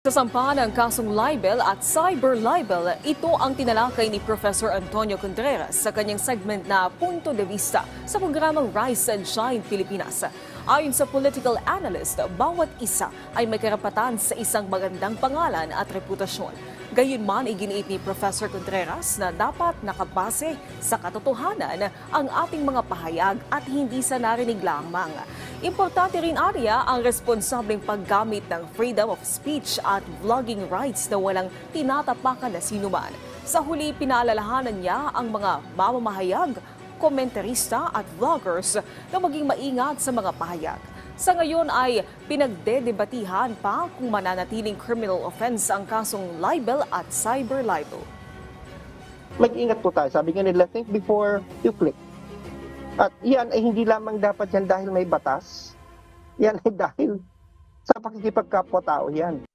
Sasampa ng kasong libel at cyber libel, ito ang tinalakay ni Professor Antonio Contreras sa kanyang segment na Punto de Vista sa programang Rise and Shine Pilipinas. Ayon sa political analyst, bawat isa ay may karapatan sa isang magandang pangalan at reputasyon. Gayunman, iginiit ni Professor Contreras na dapat nakabase sa katotohanan ang ating mga pahayag at hindi sa narinig lamang. Importante rin area ang responsableng paggamit ng freedom of speech at vlogging rights na walang tinatapakan na sinuman. Sa huli, pinaalalahanan niya ang mga mamamahayag, komentarista at vloggers na maging maingat sa mga pahayag. Sa ngayon ay pinagdedebatihan pa kung mananatiling criminal offense ang kasong libel at cyber libel. Mag-ingat po tayo. Sabi nga nila, think before you click. At yan ay hindi lamang dapat yan dahil may batas. Yan ay dahil sa pakikipagkapwa-tao yan.